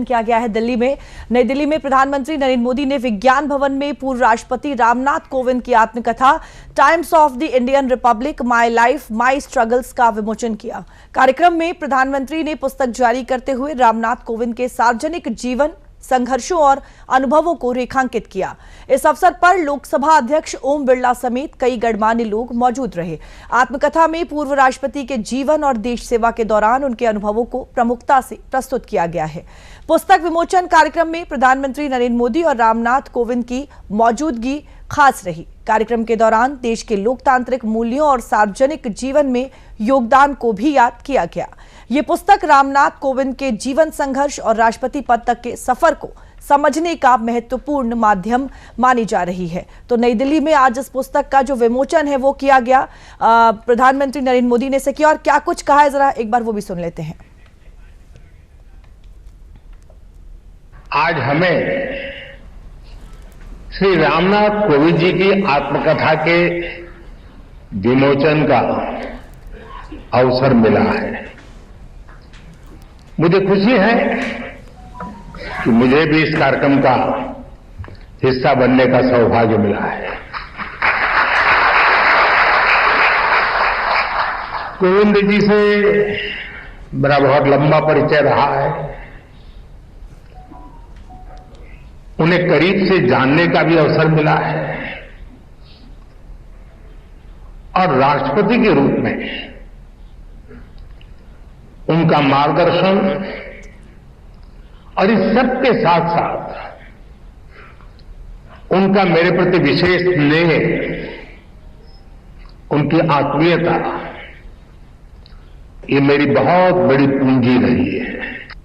किया गया है दिल्ली में। नई दिल्ली में प्रधानमंत्री नरेंद्र मोदी ने विज्ञान भवन में पूर्व राष्ट्रपति रामनाथ कोविंद की आत्मकथा times of the Indian Republic my life my struggles का विमोचन किया। कार्यक्रम में प्रधानमंत्री ने पुस्तक जारी करते हुए रामनाथ कोविंद के सार्वजनिक जीवन, संघर्षों और अनुभवों को रेखांकित किया। इस अवसर पर लोकसभा अध्यक्ष ओम बिरला समेत कई गणमान्य लोग मौजूद रहे। आत्मकथा में पूर्व राष्ट्रपति के जीवन और देश सेवा के दौरान उनके अनुभवों को प्रमुखता से प्रस्तुत किया गया है। पुस्तक विमोचन कार्यक्रम में प्रधानमंत्री नरेंद्र मोदी और रामनाथ कोविंद की मौजूदगी खास रही। कार्यक्रम के दौरान देश के लोकतांत्रिक मूल्यों और सार्वजनिक जीवन में योगदान को भी याद किया गया। ये पुस्तक रामनाथ कोविंद के जीवन, संघर्ष और राष्ट्रपति पद तक के सफर को समझने का महत्वपूर्ण माध्यम मानी जा रही है। तो नई दिल्ली में आज इस पुस्तक का जो विमोचन है वो किया गया। प्रधानमंत्री नरेंद्र मोदी ने इसे किया और क्या कुछ कहा है, जरा एक बार वो भी सुन लेते हैं। आज हमें श्री रामनाथ कोविंद जी की आत्मकथा के विमोचन का अवसर मिला है। मुझे खुशी है कि मुझे भी इस कार्यक्रम का हिस्सा बनने का सौभाग्य मिला है। कोविंद जी से मेरा बहुत लंबा परिचय रहा है। उन्हें करीब से जानने का भी अवसर मिला है और राष्ट्रपति के रूप में उनका मार्गदर्शन और इस सब के साथ साथ उनका मेरे प्रति विशेष स्नेह, उनकी आत्मीयता, ये मेरी बहुत बड़ी पूंजी रही है।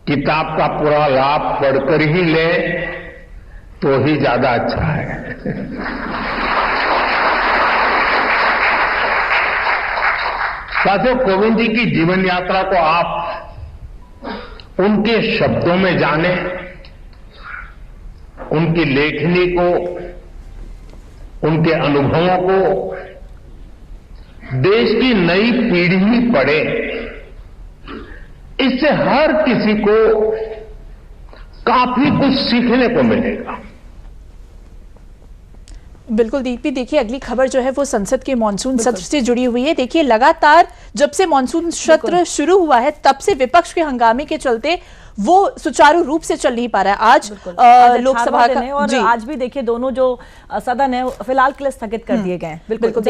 किताब का पूरा लाभ पढ़कर ही ले तो ही ज्यादा अच्छा है। साथियों, कोविंद जी की जीवन यात्रा को आप उनके शब्दों में जाने, उनकी लेखनी को, उनके अनुभवों को देश की नई पीढ़ी पढ़े। इससे हर किसी को काफी कुछ सीखने को मिलेगा। बिल्कुल दीपी, देखिए अगली खबर जो है वो संसद के मानसून सत्र से जुड़ी हुई है। देखिए लगातार जब से मानसून सत्र शुरू हुआ है तब से विपक्ष के हंगामे के चलते वो सुचारू रूप से चल नहीं पा रहा है। आज लोकसभा का और आज भी देखिए दोनों जो सदन है फिलहाल के लिए स्थगित कर दिए गए हैं। बिल्कुल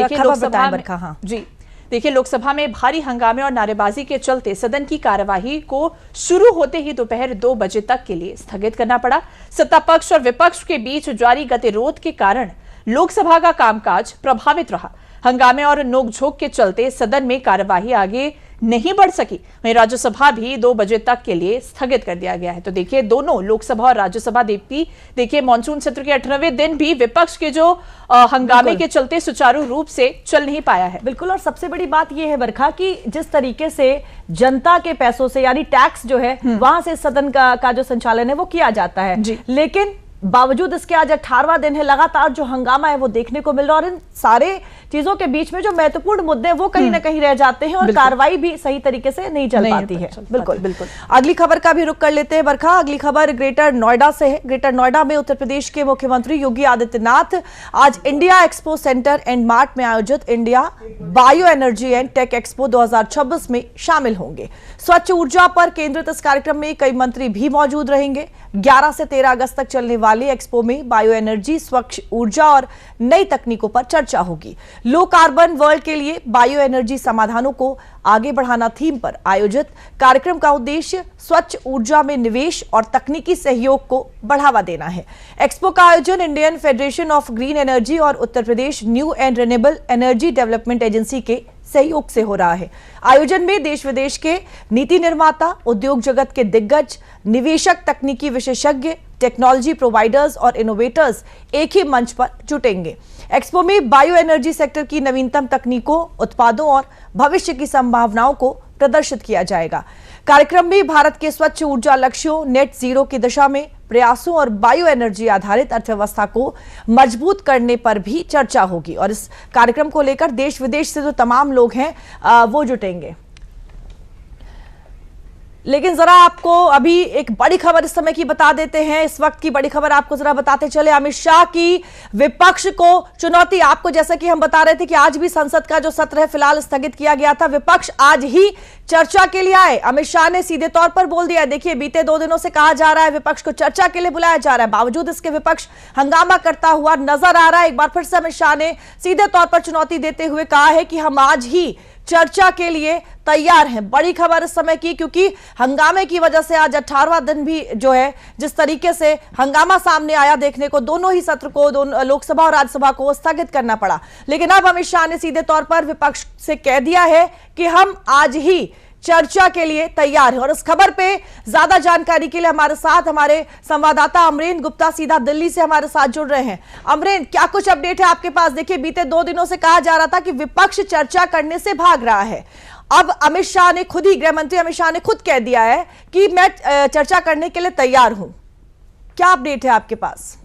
देखिए लोकसभा में भारी हंगामे और नारेबाजी के चलते सदन की कार्यवाही को शुरू होते ही दोपहर 2 बजे तक के लिए स्थगित करना पड़ा। सत्ता पक्ष और विपक्ष के बीच जारी गतिरोध के कारण लोकसभा का कामकाज प्रभावित रहा। हंगामे और नोकझोंक के चलते सदन में कार्यवाही आगे नहीं बढ़ सकी। वहीं राज्यसभा भी 2 बजे तक के लिए स्थगित कर दिया गया है। तो देखिए दोनों लोकसभा और राज्यसभा देखिए मानसून सत्र के 18वें दिन भी विपक्ष के जो हंगामे के चलते सुचारू रूप से चल नहीं पाया है। बिल्कुल, और सबसे बड़ी बात यह है बरखा कि जिस तरीके से जनता के पैसों से यानी टैक्स जो है वहां से सदन का जो संचालन है वो किया जाता है, लेकिन बावजूद इसके आज 18वां दिन है, लगातार जो हंगामा है वो देखने को मिल रहा है। और इन सारे चीजों के बीच में जो महत्वपूर्ण मुद्दे हैं वो कहीं ना कहीं रह जाते हैं और कार्रवाई भी सही तरीके से नहीं चल पाती है। बिल्कुल। अगली खबर का भी रुख कर लेते हैं बरखा। अगली खबर ग्रेटर नोएडा से है। ग्रेटर नोएडा में उत्तर प्रदेश के मुख्यमंत्री योगी आदित्यनाथ आज India Expo Centre and Mart में आयोजित India Bio Energy and Tech Expo 2026 में शामिल होंगे। स्वच्छ ऊर्जा पर केंद्रित इस कार्यक्रम में कई मंत्री भी मौजूद रहेंगे। 11 से 13 अगस्त तक चलने वाली एक्सपो में बायो एनर्जी, स्वच्छ ऊर्जा और नई तकनीकों पर चर्चा होगी। लो कार्बन वर्ल्ड के लिए बायो एनर्जी समाधानों को आगे बढ़ाना थीम पर आयोजित कार्यक्रम का उद्देश्य स्वच्छ ऊर्जा में निवेश और तकनीकी सहयोग को बढ़ावा देना है। एक्सपो का आयोजन Indian Federation of Green Energy और Uttar Pradesh new and renewable energy development agency के सहयोग से हो रहा है। आयोजन में देश विदेश के नीति निर्माता, उद्योग जगत के दिग्गज, निवेशक, तकनीकी विशेषज्ञ, टेक्नोलॉजी प्रोवाइडर्स और इनोवेटर्स एक ही मंच पर जुटेंगे। एक्सपो में बायो एनर्जी सेक्टर की नवीनतम तकनीकों, उत्पादों और भविष्य की संभावनाओं को प्रदर्शित किया जाएगा। कार्यक्रम में भारत के स्वच्छ ऊर्जा लक्ष्यों, नेट जीरो की दिशा में प्रयासों और बायो एनर्जी आधारित अर्थव्यवस्था को मजबूत करने पर भी चर्चा होगी। और इस कार्यक्रम को लेकर देश विदेश से जो तमाम लोग हैं वो जुटेंगे। लेकिन जरा आपको अभी एक बड़ी खबर इस समय की बता देते हैं। इस वक्त की बड़ी खबर आपको जरा बताते चले। अमित शाह की विपक्ष को चुनौती। आपको जैसा कि हम बता रहे थे कि आज भी संसद का जो सत्र है फिलहाल स्थगित किया गया था। विपक्ष आज ही चर्चा के लिए आए। अमित शाह ने सीधे तौर पर बोल दिया। देखिए, बीते 2 दिनों से कहा जा रहा है विपक्ष को चर्चा के लिए बुलाया जा रहा है, बावजूद इसके विपक्ष हंगामा करता हुआ नजर आ रहा है। एक बार फिर से अमित शाह ने सीधे तौर पर चुनौती देते हुए कहा है कि हम आज ही चर्चा के लिए तैयार हैं। बड़ी खबर इस समय की, क्योंकि हंगामे की वजह से आज 18वां दिन भी जो है जिस तरीके से हंगामा सामने आया देखने को, दोनों ही सत्र को, दोनों लोकसभा और राज्यसभा को स्थगित करना पड़ा। लेकिन अब अमित शाह ने सीधे तौर पर विपक्ष से कह दिया है कि हम आज ही चर्चा के लिए तैयार है। और इस खबर पे ज्यादा जानकारी के लिए हमारे साथ हमारे संवाददाता अमरेंद्र गुप्ता सीधा दिल्ली से हमारे साथ जुड़ रहे हैं। अमरेंद्र, क्या कुछ अपडेट है आपके पास? देखिए, बीते 2 दिनों से कहा जा रहा था कि विपक्ष चर्चा करने से भाग रहा है। अब अमित शाह ने खुद ही, गृह मंत्री अमित शाह ने खुद कह दिया है कि मैं चर्चा करने के लिए तैयार हूं। क्या अपडेट है आपके पास?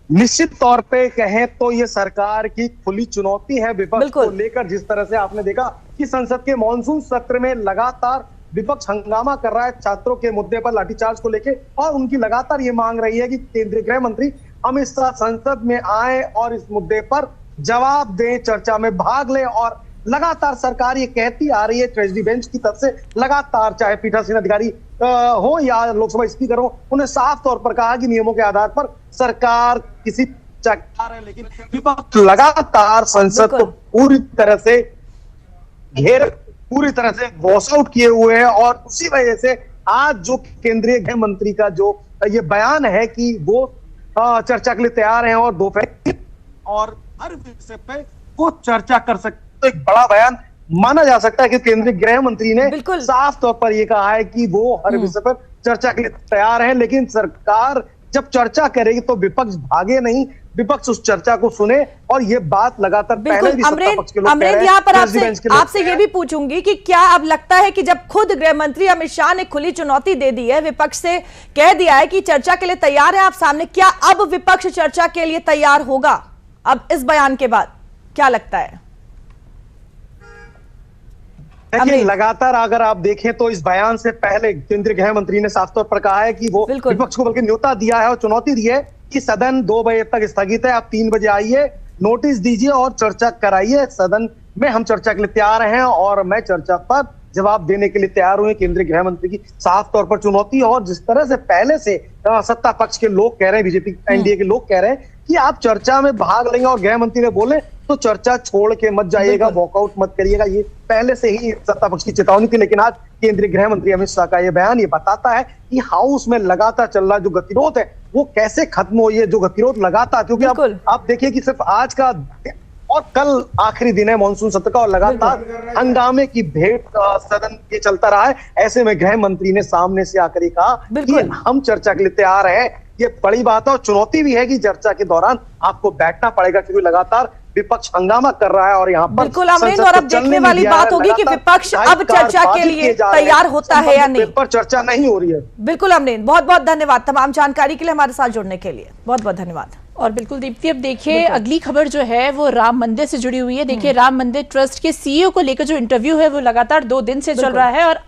निश्चित तौर पे कहें तो ये सरकार की खुली चुनौती है विपक्ष को लेकर। जिस तरह से आपने देखा कि संसद के मॉनसून सत्र में लगातार विपक्ष हंगामा कर रहा है छात्रों के मुद्दे पर, लाठीचार्ज को लेकर, और उनकी लगातार ये मांग रही है कि केंद्रीय गृह मंत्री अमित शाह संसद में आए और इस मुद्दे पर जवाब दें, चर्चा में भाग लें। और लगातार सरकार ये कहती आ रही है ट्रेजरी बेंच की तरफ से लगातार, चाहे पीठासीन अधिकारी हो या लोकसभा स्पीकर हो, उन्हें साफ तौर पर कहा कि नियमों के आधार पर सरकार किसी है, लेकिन विपक्ष लगातार संसद को पूरी तरह से पूरी तरह से वॉश आउट किए हुए हैं। और उसी वजह से आज जो केंद्रीय गृह मंत्री का जो ये बयान है कि वो चर्चा के लिए तैयार हैं और दोपहर और हर विषय पे वो चर्चा कर सकते, तो एक बड़ा बयान माना जा सकता है कि केंद्रीय गृह मंत्री ने साफ तौर पर यह कहा है कि वो हर विषय पर चर्चा के लिए तैयार हैं। लेकिन सरकार जब चर्चा करेगी तो विपक्ष भागे नहीं, विपक्ष उस चर्चा को सुने। और ये बात लगातार पहले भी सत्ता पक्ष के लोग कह रहे हैं। यहाँ पर आपसे ये भी पूछूंगी कि क्या अब लगता है कि जब खुद गृह मंत्री अमित शाह ने खुली चुनौती दे दी है, विपक्ष से कह दिया है कि चर्चा के लिए तैयार है आप सामने, क्या अब विपक्ष चर्चा के लिए तैयार होगा? अब इस बयान के बाद क्या लगता है? लेकिन लगातार अगर आप देखें तो इस बयान से पहले केंद्रीय गृह मंत्री ने साफ तौर पर कहा है कि वो विपक्ष को बल्कि न्योता दिया है और चुनौती दी है कि सदन 2 बजे तक स्थगित है, आप 3 बजे आइए, नोटिस दीजिए और चर्चा कराइए। सदन में हम चर्चा के लिए तैयार हैं और मैं चर्चा पर जवाब देने के लिए तैयार हुए। केंद्रीय गृह मंत्री की साफ तौर पर चुनौती। और जिस तरह से पहले से सत्ता पक्ष के लोग कह रहे हैं, बीजेपी एनडीए के लोग कह रहे हैं कि आप चर्चा में भाग लेंगे और गृह मंत्री ने बोले तो चर्चा छोड़ के मत जाइएगा, वॉकआउट मत करिएगा, ये पहले से ही सत्ता पक्ष की चेतावनी थी। लेकिन आज केंद्रीय गृह मंत्री अमित शाह का ये बयान ये बताता है कि हाउस में लगातार चल रहा जो गतिरोध है वो कैसे खत्म हो। ये जो गतिरोध लगातार, क्योंकि आप देखिए कि सिर्फ आज का और कल आखिरी दिन है मॉनसून सत्र का और लगातार हंगामे की भेंट सदन के चलता रहा है। ऐसे में गृह मंत्री ने सामने से आकर कहा कि हम चर्चा के लिए तैयार हैं। ये बड़ी बात है और चुनौती भी है कि चर्चा के दौरान आपको बैठना पड़ेगा, क्योंकि लगातार विपक्ष हंगामा कर रहा है। और यहाँ पर बिल्कुल अमरेंद्र, और अब देखने वाली बात होगी कि विपक्ष अब चर्चा के लिए तैयार होता है या नहीं। पर चर्चा नहीं हो रही है। बिल्कुल अमरेंद्र, बहुत बहुत धन्यवाद तमाम जानकारी के लिए, हमारे साथ जुड़ने के लिए बहुत बहुत धन्यवाद। और बिल्कुल दीप्ति, अब देखिए अगली खबर जो है वो राम मंदिर से जुड़ी हुई है। देखिए, राम मंदिर ट्रस्ट के सीईओ को लेकर जो इंटरव्यू है वो लगातार 2 दिन से चल रहा है और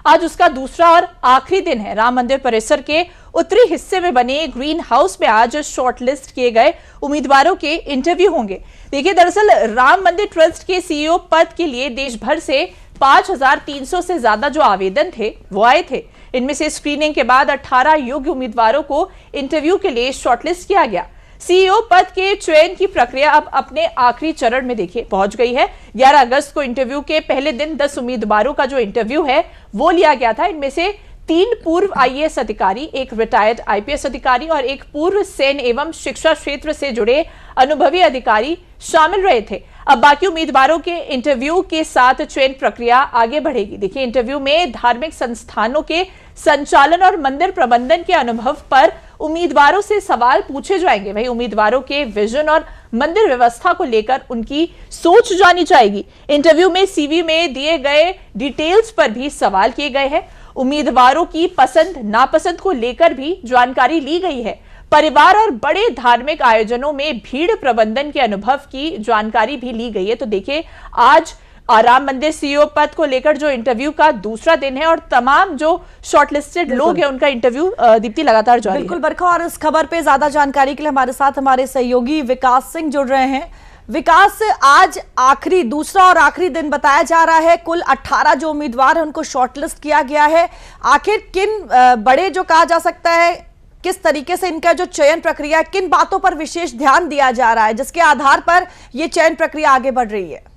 आज उसका दूसरा और आखिरी दिन है। राम मंदिर परिसर के उत्तरी हिस्से में बने ग्रीन हाउस में आज शॉर्टलिस्ट किए गए उम्मीदवारों के इंटरव्यू होंगे। देखिए, दरअसल राम मंदिर ट्रस्ट के सीईओ पद के लिए देश भर से 5300 से ज्यादा जो आवेदन थे वो आए थे। इनमें से स्क्रीनिंग के बाद 18 योग्य उम्मीदवारों को इंटरव्यू के लिए शॉर्टलिस्ट किया गया। सीईओ पद के चयन की प्रक्रिया अब अपने आखिरी चरण में देखिए पहुंच गई है। 11 अगस्त को इंटरव्यू के पहले दिन 10 उम्मीदवारों का जो इंटरव्यू है वो लिया गया था। इनमें से 3 पूर्व आईएएस अधिकारी, 1 रिटायर्ड आईपीएस अधिकारी और 1 पूर्व सैन्य एवं शिक्षा क्षेत्र से जुड़े अनुभवी अधिकारी शामिल रहे थे। अब बाकी उम्मीदवारों के इंटरव्यू के साथ चयन प्रक्रिया आगे बढ़ेगी। देखिए, इंटरव्यू में धार्मिक संस्थानों के संचालन और मंदिर प्रबंधन के अनुभव पर उम्मीदवारों से सवाल पूछे जाएंगे। वहीं उम्मीदवारों के विजन और मंदिर व्यवस्था को लेकर उनकी सोच जानी जाएगी। इंटरव्यू में सीवी में दिए गए डिटेल्स पर भी सवाल किए गए हैं। उम्मीदवारों की पसंद नापसंद को लेकर भी जानकारी ली गई है। परिवार और बड़े धार्मिक आयोजनों में भीड़ प्रबंधन के अनुभव की जानकारी भी ली गई है। तो देखिए, आज और राम मंदिर सीईओ पद को लेकर जो इंटरव्यू का दूसरा दिन है और तमाम जो शॉर्टलिस्टेड लोग हैं उनका इंटरव्यू दीप्ति लगातार जारी है। बिल्कुल बरखा, और इस खबर पे ज्यादा जानकारी के लिए हमारे साथ हमारे सहयोगी विकास सिंह जुड़ रहे हैं। विकास, आज दूसरा और आखिरी दिन बताया जा रहा है, कुल 18 जो उम्मीदवार हैं उनको शॉर्टलिस्ट किया गया है। आखिर किन बड़े जो कहा जा सकता है, किस तरीके से इनका जो चयन प्रक्रिया, किन बातों पर विशेष ध्यान दिया जा रहा है जिसके आधार पर यह चयन प्रक्रिया आगे बढ़ रही है?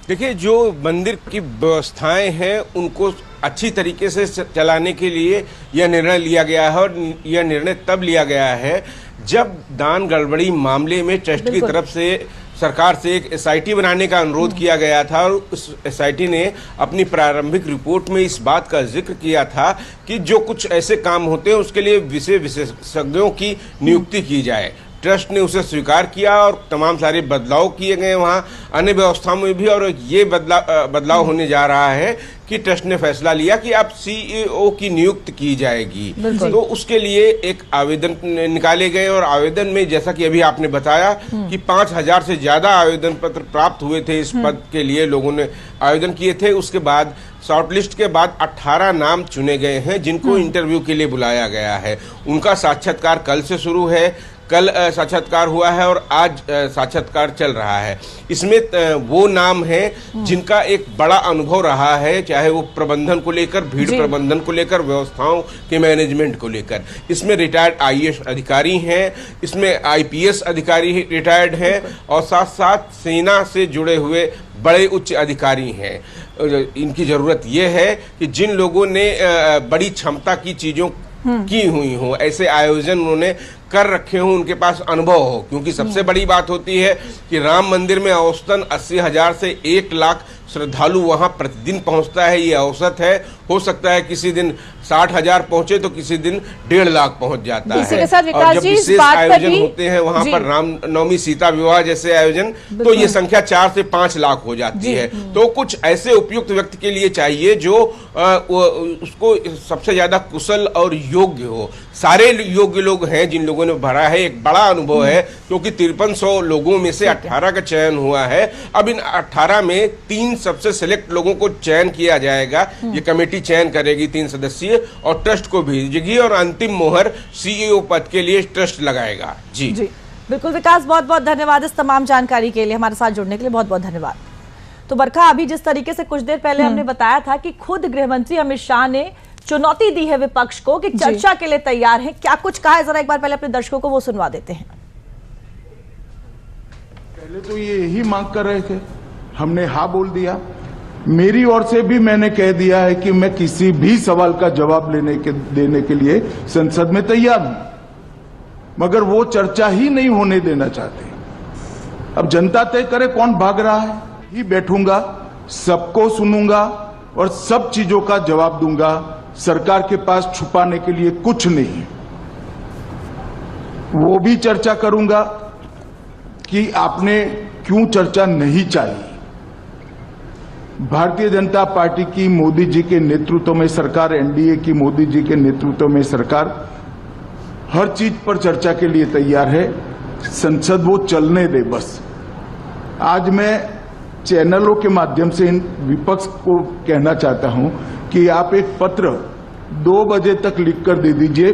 देखिए, जो मंदिर की व्यवस्थाएं हैं उनको अच्छी तरीके से चलाने के लिए यह निर्णय लिया गया है, और यह निर्णय तब लिया गया है जब दान गड़बड़ी मामले में ट्रस्ट की तरफ से सरकार से एक एसआईटी बनाने का अनुरोध किया गया था, और उस एसआईटी ने अपनी प्रारंभिक रिपोर्ट में इस बात का जिक्र किया था कि जो कुछ ऐसे काम होते हैं उसके लिए विशेषज्ञों की नियुक्ति की जाए। ट्रस्ट ने उसे स्वीकार किया और तमाम सारे बदलाव किए गए वहाँ अन्य व्यवस्थाओं में भी, और ये बदलाव होने जा रहा है कि ट्रस्ट ने फैसला लिया कि अब सीईओ की नियुक्ति की जाएगी। तो उसके लिए एक आवेदन निकाले गए, और आवेदन में जैसा कि अभी आपने बताया कि 5000 से ज्यादा आवेदन पत्र प्राप्त हुए थे इस पद के लिए, लोगों ने आवेदन किए थे। उसके बाद शॉर्टलिस्ट के बाद 18 नाम चुने गए हैं जिनको इंटरव्यू के लिए बुलाया गया है। उनका साक्षात्कार कल से शुरू है, कल साक्षात्कार हुआ है और आज साक्षात्कार चल रहा है। इसमें वो नाम हैं जिनका एक बड़ा अनुभव रहा है, चाहे वो प्रबंधन को लेकर, भीड़ प्रबंधन को लेकर, व्यवस्थाओं के मैनेजमेंट को लेकर। इसमें रिटायर्ड आईएएस अधिकारी हैं, इसमें आईपीएस अधिकारी रिटायर्ड हैं, और साथ साथ सेना से जुड़े हुए बड़े उच्च अधिकारी हैं। इनकी जरूरत ये है कि जिन लोगों ने बड़ी क्षमता की चीजों की हुई हो, ऐसे आयोजन उन्होंने कर रखे हों, उनके पास अनुभव हो, क्योंकि सबसे बड़ी बात होती है कि राम मंदिर में औसतन 80,000 से 1 लाख श्रद्धालु वहां प्रतिदिन पहुंचता है। ये औसत है, हो सकता है किसी दिन 60,000 पहुंचे तो किसी दिन 1.5 लाख पहुंच जाता है। और जब विशेष आयोजन होते हैं वहां पर, रामनवमी, सीता विवाह जैसे आयोजन, तो ये संख्या 4 से 5 लाख हो जाती है। तो कुछ ऐसे उपयुक्त व्यक्ति के लिए चाहिए जो उसको सबसे ज्यादा कुशल और योग्य हो। सारे योग्य लोग हैं जिन लोगों ने भरा है, एक बड़ा अनुभव है, क्योंकि 5300 लोगों में से 18 का चयन हुआ है। अब इन 18 में 3 सबसे सिलेक्ट लोगों को चयन किया जाएगा। ये कमेटी चयन करेगी 3 सदस्यीय, और ट्रस्ट को भेजेगी, और अंतिम मोहर सीईओ पद के लिए ट्रस्ट लगाएगा। जी बिल्कुल विकास, बहुत बहुत धन्यवाद इस तमाम जानकारी के लिए, हमारे साथ जुड़ने के लिए बहुत बहुत धन्यवाद। तो बरखा, अभी जिस तरीके से कुछ देर पहले हमने बताया था कि खुद गृह मंत्री अमित शाह ने चुनौती दी है विपक्ष को कि चर्चा के लिए तैयार हैं, क्या कुछ कहा है, जरा एक बार पहले अपने दर्शकों को वो सुनवा देते हैं। पहले तो ये यही मांग कर रहे थे, हमने हाँ बोल दिया। मेरी ओर से भी मैंने कह दिया है कि मैं किसी भी सवाल का जवाब देने के लिए संसद में तैयार हूं, मगर वो चर्चा ही नहीं होने देना चाहते। अब जनता तय करे कौन भाग रहा है। ही बैठूंगा, सबको सुनूंगा और सब चीजों का जवाब दूंगा। सरकार के पास छुपाने के लिए कुछ नहीं। वो भी चर्चा करूंगा कि आपने क्यों चर्चा नहीं चाहिए। भारतीय जनता पार्टी की मोदी जी के नेतृत्व में सरकार, एनडीए की मोदी जी के नेतृत्व में सरकार हर चीज पर चर्चा के लिए तैयार है। संसद वो चलने दे बस। आज मैं चैनलों के माध्यम से इन विपक्ष को कहना चाहता हूं कि आप एक पत्र 2 बजे तक लिखकर दे दीजिए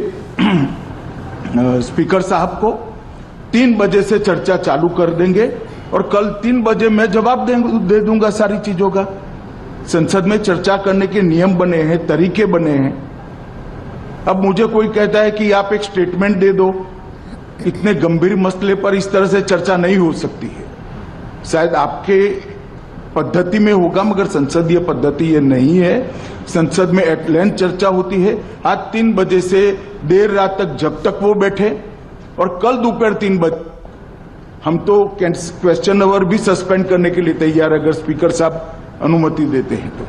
स्पीकर साहब को। 3 बजे से चर्चा चालू कर देंगे और कल 3 बजे मैं जवाब दे दूंगा सारी चीजों का। संसद में चर्चा करने के नियम बने हैं, तरीके बने हैं। अब मुझे कोई कहता है कि आप एक स्टेटमेंट दे दो, इतने गंभीर मसले पर इस तरह से चर्चा नहीं हो सकती है। शायद आपके पद्धति में होगा, मगर संसदीय पद्धति ये नहीं है। संसद में एट लेंथ चर्चा होती है। आज 3 बजे से देर रात तक, जब तक वो बैठे, और कल दोपहर 3 बजे हम तो क्वेश्चन आवर भी सस्पेंड करने के लिए तैयार, अगर स्पीकर साहब अनुमति देते हैं तो।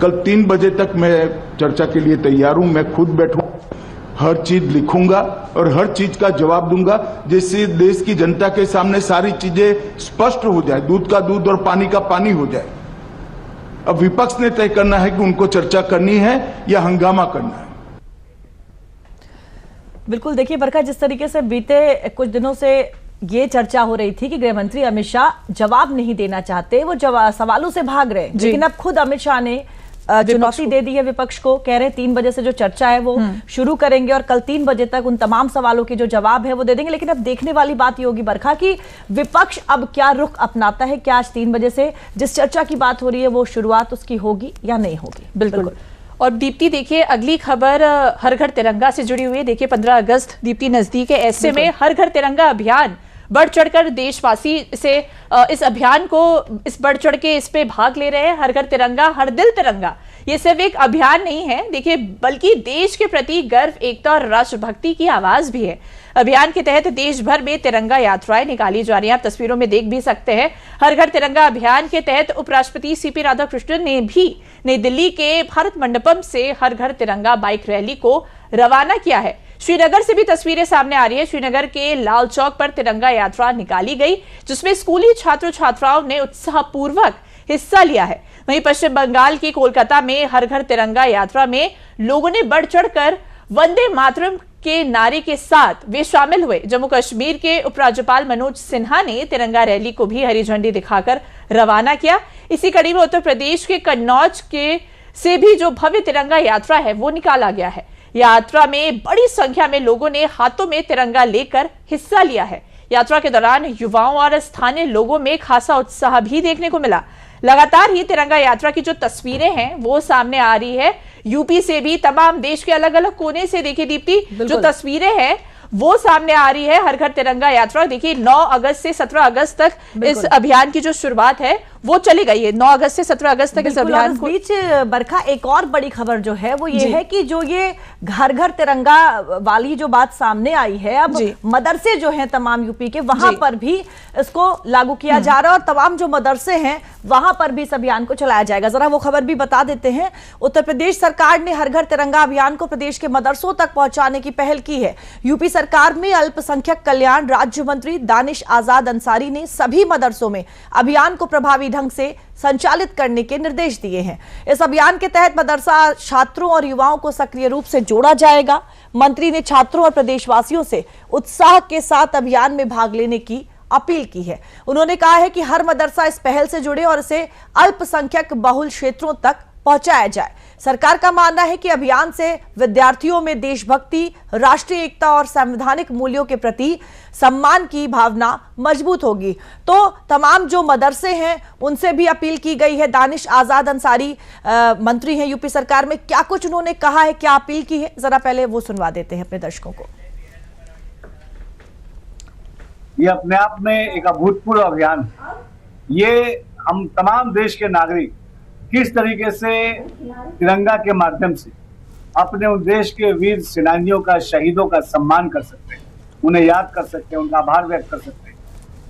कल 3 बजे तक मैं चर्चा के लिए तैयार हूं। मैं खुद बैठूं, हर चीज लिखूंगा और हर चीज का जवाब दूंगा, जिससे देश की जनता के सामने सारी चीजें स्पष्ट हो जाए, दूध का दूध और पानी का पानी हो जाए। अब विपक्ष ने तय करना है कि उनको चर्चा करनी है या हंगामा करना है। बिल्कुल, देखिए बरखा, जिस तरीके से बीते कुछ दिनों से ये चर्चा हो रही थी कि गृह मंत्री अमित शाह जवाब नहीं देना चाहते, वो सवालों से भाग रहे, लेकिन अब खुद अमित शाह ने चुनौती दे दी है विपक्ष को। कह रहे 3 बजे से जो चर्चा है वो शुरू करेंगे और कल 3 बजे तक उन तमाम सवालों के जो जवाब है वो दे देंगे। लेकिन अब देखने वाली बात ये होगी बरखा कि विपक्ष अब क्या रुख अपनाता है, क्या आज 3 बजे से जिस चर्चा की बात हो रही है वो शुरुआत उसकी होगी या नहीं होगी। बिल्कुल। और दीप्ति देखिए, अगली खबर हर घर तिरंगा से जुड़ी हुई है। देखिए 15 अगस्त दीप्ति नजदीक है, ऐसे में हर घर तिरंगा अभियान बढ़ चढ़कर देशवासी से इस अभियान को बढ़ चढ़ के इस पे भाग ले रहे हैं। हर घर तिरंगा हर दिल तिरंगा ये सिर्फ एक अभियान नहीं है देखिए, बल्कि देश के प्रति गर्व, एकता और राष्ट्रभक्ति की आवाज भी है। अभियान के तहत देश भर में तिरंगा यात्राएं निकाली जा रही हैं, आप तस्वीरों में देख भी सकते हैं। हर घर तिरंगा अभियान के तहत उपराष्ट्रपति सीपी राधाकृष्णन ने भी नई दिल्ली के भारत मंडपम से हर घर तिरंगा बाइक रैली को रवाना किया है। श्रीनगर से भी तस्वीरें सामने आ रही है। श्रीनगर के लाल चौक पर तिरंगा यात्रा निकाली गई, जिसमें स्कूली छात्र छात्राओं ने उत्साहपूर्वक हिस्सा लिया है। वहीं पश्चिम बंगाल की कोलकाता में हर घर तिरंगा यात्रा में लोगों ने बढ़ चढ़कर वंदे मातरम के नारे के साथ वे शामिल हुए। जम्मू कश्मीर के उपराज्यपाल मनोज सिन्हा ने तिरंगा रैली को भी हरी झंडी दिखाकर रवाना किया। इसी कड़ी में उत्तर प्रदेश के कन्नौज से भी जो भव्य तिरंगा यात्रा है वो निकाला गया है। यात्रा में बड़ी संख्या में लोगों ने हाथों में तिरंगा लेकर हिस्सा लिया है। यात्रा के दौरान युवाओं और स्थानीय लोगों में खासा उत्साह भी देखने को मिला। लगातार ही तिरंगा यात्रा की जो तस्वीरें हैं वो सामने आ रही है। यूपी से भी तमाम देश के अलग अलग कोने से देखिए दीप्ति, जो तस्वीरें हैं वो सामने आ रही है। हर घर तिरंगा यात्रा देखिए 9 अगस्त से 17 अगस्त तक इस अभियान की जो शुरुआत है वो चली गई है। 9 अगस्त से 17 अगस्त तक इस अभियान को। बीच बरखा एक और बड़ी खबर जो है वो ये है कि जो ये घर घर तिरंगा वाली जो बात सामने आई है, अब मदरसे जो हैं तमाम यूपी के वहां पर भी इसको लागू किया जा रहा है और तमाम जो मदरसे हैं वहां पर भी इस अभियान को चलाया जाएगा। जरा वो खबर भी बता देते हैं। उत्तर प्रदेश सरकार ने हर घर तिरंगा अभियान को प्रदेश के मदरसों तक पहुंचाने की पहल की है। यूपी सरकार में अल्पसंख्यक कल्याण राज्य मंत्री दानिश आजाद अंसारी ने सभी मदरसों में अभियान को प्रभावी ढंग से संचालित करने के निर्देश दिए हैं। इस अभियान के तहत मदरसा छात्रों और युवाओं को सक्रिय रूप से जोड़ा जाएगा। मंत्री ने छात्रों और प्रदेशवासियों से उत्साह के साथ अभियान में भाग लेने की अपील की है। उन्होंने कहा है कि हर मदरसा इस पहल से जुड़े और इसे अल्पसंख्यक बहुल क्षेत्रों तक पहुंचाया जाए। सरकार का मानना है कि अभियान से विद्यार्थियों में देशभक्ति, राष्ट्रीय एकता और संवैधानिक मूल्यों के प्रति सम्मान की भावना मजबूत होगी। तो तमाम जो मदरसे हैं उनसे भी अपील की गई है। दानिश आजाद अंसारी मंत्री हैं यूपी सरकार में, क्या कुछ उन्होंने कहा है, क्या अपील की है, जरा पहले वो सुनवा देते हैं अपने दर्शकों को। ये अपने आप में एक अभूतपूर्व अभियान है। ये हम तमाम देश के नागरिक किस तरीके से तिरंगा के माध्यम से अपने उस देश के वीर सेनानियों का, शहीदों का सम्मान कर सकते हैं, उन्हें याद कर सकते हैं, उनका आभार व्यक्त कर सकते हैं।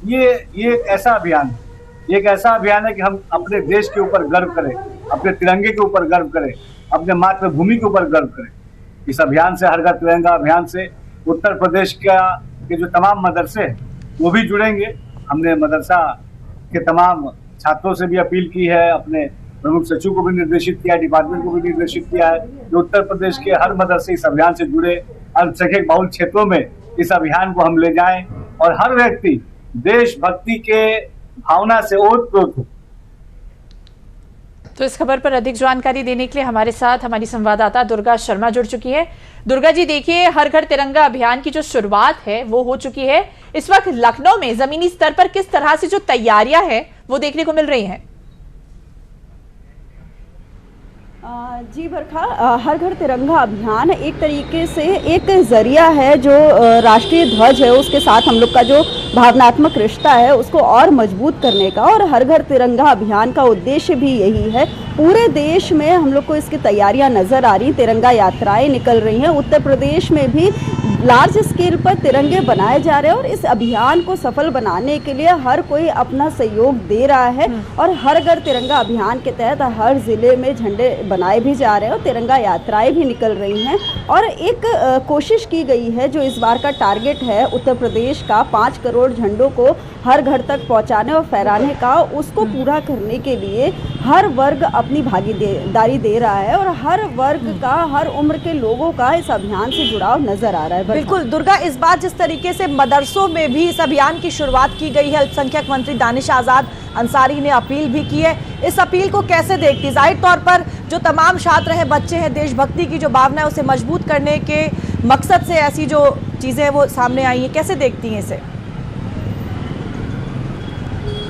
ये एक ऐसा अभियान है, ये एक ऐसा अभियान है कि हम अपने देश के ऊपर गर्व करें, अपने तिरंगे के ऊपर गर्व करें, अपने मातृभूमि के ऊपर गर्व करें। इस अभियान से, हर घर तिरंगा अभियान से उत्तर प्रदेश के जो तमाम मदरसे हैं वो भी जुड़ेंगे। हमने मदरसा के तमाम छात्रों से भी अपील की है, अपने प्रमुख सचिव को भी निर्देशित किया है, डिपार्टमेंट को भी निर्देशित किया है कि उत्तर प्रदेश के हर मदरसे इस अभियान से जुड़े, अल्पसंख्यक बहुल क्षेत्रों में इस अभियान को हम ले जाएं और हर व्यक्ति देशभक्ति के भावना से ओतप्रोत हो। तो इस खबर पर अधिक जानकारी देने के लिए हमारे साथ हमारी संवाददाता दुर्गा शर्मा जुड़ चुकी है। दुर्गा जी देखिए, हर घर तिरंगा अभियान की जो शुरुआत है वो हो चुकी है। इस वक्त लखनऊ में जमीनी स्तर पर किस तरह से जो तैयारियां हैं वो देखने को मिल रही हैं? जी बरखा, हर घर तिरंगा अभियान एक तरीके से एक जरिया है जो राष्ट्रीय ध्वज है उसके साथ हम लोग का जो भावनात्मक रिश्ता है उसको और मजबूत करने का, और हर घर तिरंगा अभियान का उद्देश्य भी यही है। पूरे देश में हम लोग को इसकी तैयारियां नज़र आ रही, तिरंगा यात्राएं निकल रही हैं। उत्तर प्रदेश में भी लार्ज स्केल पर तिरंगे बनाए जा रहे हैं और इस अभियान को सफल बनाने के लिए हर कोई अपना सहयोग दे रहा है। और हर घर तिरंगा अभियान के तहत हर जिले में झंडे बनाए भी जा रहे हैं और तिरंगा यात्राएं भी निकल रही हैं। और एक कोशिश की गई है, जो इस बार का टारगेट है उत्तर प्रदेश का 5 करोड़ झंडों को हर घर तक पहुंचाने और फहराने का, उसको पूरा करने के लिए हर वर्ग अपनी भागीदारी दे रहा है और हर वर्ग का, हर उम्र के लोगों का इस अभियान से जुड़ाव नजर आ रहा है। बिल्कुल दुर्गा, इस बार जिस तरीके से मदरसों में भी इस अभियान की शुरुआत की गई है, अल्पसंख्यक मंत्री दानिश आजाद अंसारी ने अपील भी की है, इस अपील को कैसे देखती? जाहिर तौर पर जो तमाम छात्र हैं, बच्चे हैं, देशभक्ति की जो भावना है उसे मजबूत करने के मकसद से ऐसी जो चीजें हैं वो सामने आई हैं, कैसे देखती हैं इसे?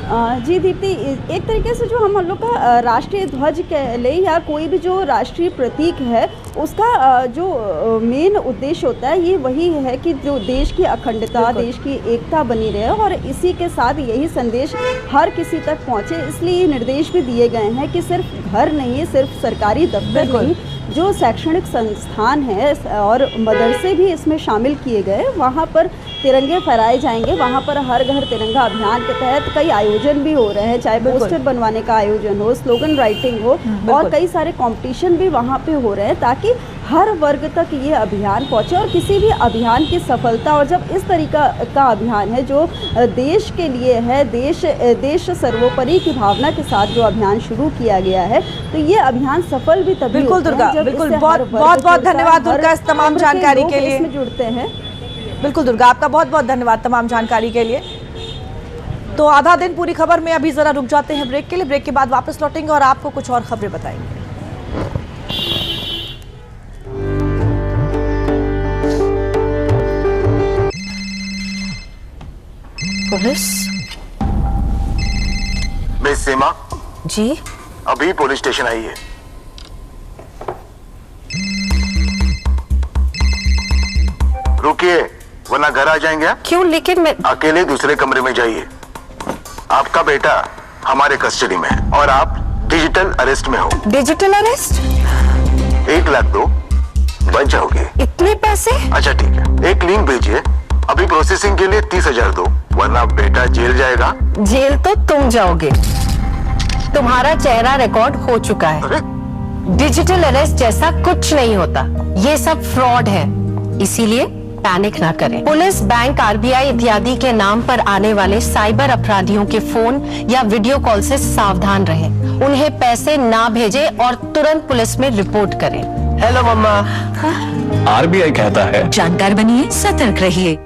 जी दीप्ति, एक तरीके से जो हम लोग का राष्ट्रीय ध्वज कह ले या कोई भी जो राष्ट्रीय प्रतीक है, उसका जो मेन उद्देश्य होता है ये वही है कि जो देश की अखंडता, देश की एकता बनी रहे, और इसी के साथ यही संदेश हर किसी तक पहुंचे। इसलिए ये निर्देश भी दिए गए हैं कि सिर्फ घर नहीं, सिर्फ सरकारी दफ्तर नहीं, जो शैक्षणिक संस्थान है और मदरसे भी इसमें शामिल किए गए, वहाँ पर तिरंगे फहराए जाएंगे। वहाँ पर हर घर तिरंगा अभियान के तहत कई आयोजन भी हो रहे हैं, चाहे पोस्टर बनवाने का आयोजन हो, स्लोगन राइटिंग हो, और कई सारे कंपटीशन भी वहाँ पे हो रहे हैं ताकि हर वर्ग तक ये अभियान पहुँचे। और किसी भी अभियान की सफलता, और जब इस तरीका का अभियान है जो देश के लिए है, देश सर्वोपरि की भावना के साथ जो अभियान शुरू किया गया है, तो ये अभियान सफल भी तभी बिल्कुल दुर्गा, बिल्कुल बहुत धन्यवाद दुर्गा इस तमाम जानकारी के लिए। इसमें जुड़ते हैं। बिल्कुल दुर्गा, आपका बहुत बहुत धन्यवाद तमाम जानकारी के लिए। तो आधा दिन पूरी खबर में अभी जरा रुक जाते हैं ब्रेक के लिए, ब्रेक के बाद वापस लौटेंगे और आपको कुछ और खबरें बताएंगे। पुलिस? मिस सीमा जी, अभी पुलिस स्टेशन आई है। रुकिए वरना घर आ जाएंगे। क्यों? लेकिन मैं अकेले दूसरे कमरे में जाइए। आपका बेटा हमारे कस्टडी में है और आप डिजिटल अरेस्ट में हो। Digital arrest? 1 लाख दो, बच जाओगे। इतने पैसे? अच्छा ठीक है, एक लिंक भेजिए, अभी प्रोसेसिंग के लिए 30,000 दो, वरना बेटा जेल जाएगा। जेल तो तुम जाओगे, तुम्हारा चेहरा रिकॉर्ड हो चुका है। डिजिटल अरेस्ट जैसा कुछ नहीं होता, ये सब फ्रॉड है, इसीलिए पैनिक ना करें। पुलिस, बैंक, आरबीआई इत्यादि के नाम पर आने वाले साइबर अपराधियों के फोन या वीडियो कॉल से सावधान रहें। उन्हें पैसे ना भेजें और तुरंत पुलिस में रिपोर्ट करें। हेलो मम्मा। आरबीआई कहता है जानकार बनिए, सतर्क रहिए।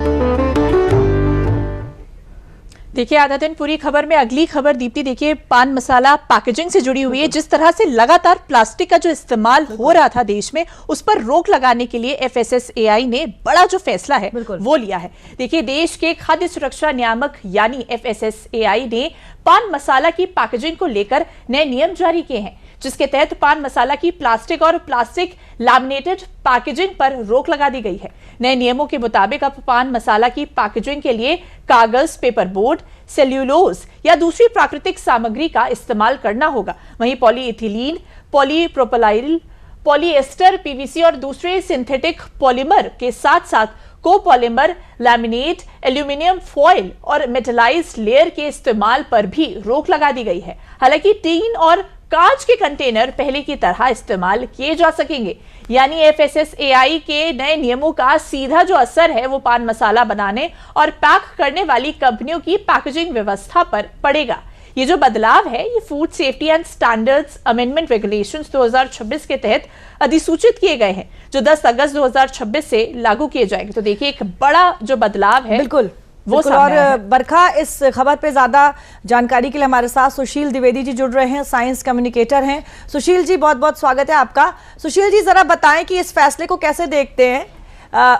देखिए आधा दिन पूरी खबर में अगली खबर दीप्ति, देखिए पान मसाला पैकेजिंग से जुड़ी हुई है। जिस तरह से लगातार प्लास्टिक का जो इस्तेमाल हो रहा था देश में, उस पर रोक लगाने के लिए FSSAI ने बड़ा जो फैसला है वो लिया है। देखिए देश के खाद्य सुरक्षा नियामक यानी FSSAI ने पान मसाला की पैकेजिंग को लेकर नए नियम जारी किए हैं, जिसके तहत पान मसाला की प्लास्टिक और प्लास्टिक लैमिनेटेड पैकेजिंग पर रोक लगा दी गई है। नए नियमों के मुताबिक अब पान मसाला की पैकेजिंग के लिए कागज, पेपर बोर्ड, सेल्यूलोज या दूसरी प्राकृतिक सामग्री का इस्तेमाल करना होगा। वहीं पॉलीइथिलीन, पॉलीप्रोपिलीन, पॉलीएस्टर, PVC और दूसरे सिंथेटिक पॉलीमर के साथ साथ कोपॉलीमर, लैमिनेट, एल्यूमिनियम फॉयल और मेटलाइज्ड लेयर के इस्तेमाल पर भी रोक लगा दी गई है। हालांकि टीन और कांच के कंटेनर पहले की तरह इस्तेमाल किए जा सकेंगे। यानी FSSAI के नए नियमों का सीधा जो असर है वो पान मसाला बनाने और पैक करने वाली कंपनियों की पैकेजिंग व्यवस्था पर पड़ेगा। ये जो बदलाव है ये food safety and standards amendment regulations 2026 के तहत अधिसूचित किए गए हैं, जो 10 अगस्त 2026 से लागू किए जाएंगे। तो देखिए एक बड़ा जो बदलाव है बिल्कुल और बरखा, इस खबर पे ज्यादा जानकारी के लिए हमारे साथ सुशील द्विवेदी जी जुड़ रहे हैं, साइंस कम्युनिकेटर हैं। सुशील जी बहुत बहुत स्वागत है आपका। सुशील जी जरा बताएं कि इस फैसले को कैसे देखते हैं।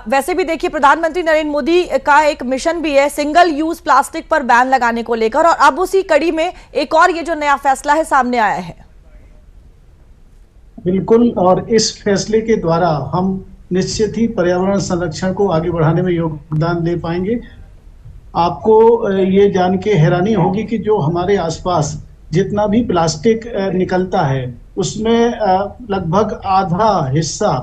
वैसे भी देखिए प्रधानमंत्री नरेंद्र मोदी का एक मिशन भी है सिंगल यूज प्लास्टिक पर बैन लगाने को लेकर, और अब उसी कड़ी में एक और ये जो नया फैसला है सामने आया है। बिल्कुल, और इस फैसले के द्वारा हम निश्चित ही पर्यावरण संरक्षण को आगे बढ़ाने में योगदान दे पाएंगे। आपको ये जान के हैरानी होगी कि जो हमारे आसपास जितना भी प्लास्टिक निकलता है उसमें लगभग आधा हिस्सा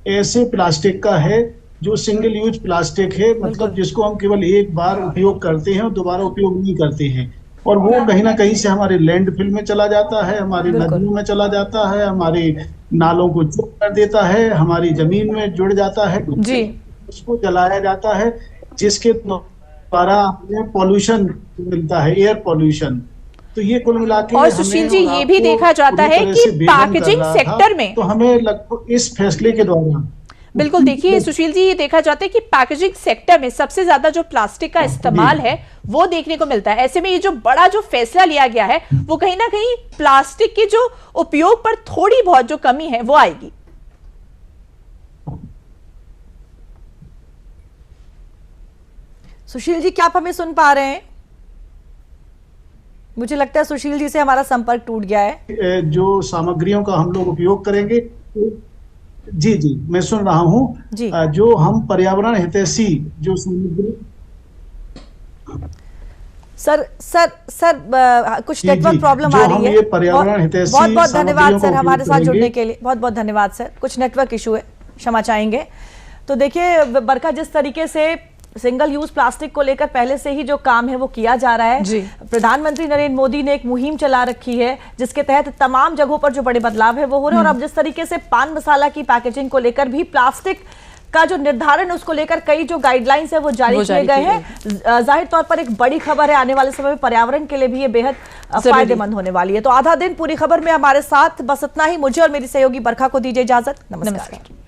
ऐसे प्लास्टिक का है जो सिंगल यूज प्लास्टिक है, मतलब जिसको हम केवल एक बार उपयोग करते हैं और दोबारा उपयोग नहीं करते हैं, और वो कहीं ना कहीं से हमारे लैंडफिल में चला जाता है, हमारी नदियों में चला जाता है, हमारे नालों को चुप कर देता है, हमारी जमीन में जुड़ जाता है, उसको जलाया जाता है, जिसके द्वारा हमें पॉल्यूशन मिलता है, एयर पॉल्यूशन। तो ये कुल मिलाकर और सुशील जी ये भी देखा जाता है कि पैकेजिंग सेक्टर में तो हमें लगभग इस फैसले के द्वारा बिल्कुल, देखिए सुशील जी, ये देखा जाता है कि पैकेजिंग सेक्टर में सबसे ज्यादा जो प्लास्टिक का इस्तेमाल है वो देखने को मिलता है। ऐसे में ये जो बड़ा जो फैसला लिया गया है वो कहीं ना कहीं प्लास्टिक के जो उपयोग पर थोड़ी बहुत जो कमी है वो आएगी। सुशील जी, क्या आप हमें सुन पा रहे हैं? मुझे लगता है सुशील जी से हमारा संपर्क टूट गया है। जो सामग्रियों का हम लोग उपयोग करेंगे, जी मैं सुन रहा हूं, जो हम पर्यावरण हितैषी जो सामग्री। सर कुछ नेटवर्क प्रॉब्लम आ रही है। बहुत बहुत धन्यवाद सर हमारे साथ जुड़ने के लिए, बहुत बहुत धन्यवाद सर। कुछ नेटवर्क इशू है, क्षमा चाहेंगे। तो देखिए बरखा, जिस तरीके से सिंगल यूज प्लास्टिक को लेकर पहले से ही जो काम है वो किया जा रहा है, प्रधानमंत्री नरेंद्र मोदी ने एक मुहिम चला रखी है जिसके तहत तमाम जगहों पर जो बड़े बदलाव है वो हो रहे हैं। और अब जिस तरीके से पान मसाला की पैकेजिंग को लेकर भी प्लास्टिक का जो निर्धारण उसको लेकर कई जो गाइडलाइंस है वो जारी किए गए हैं। जाहिर तौर पर एक बड़ी खबर है, आने वाले समय में पर्यावरण के लिए भी ये बेहद फायदेमंद होने वाली है। तो आधा दिन पूरी खबर में हमारे साथ बस इतना ही। मुझे और मेरी सहयोगी बरखा को दीजिए इजाजत। नमस्कार।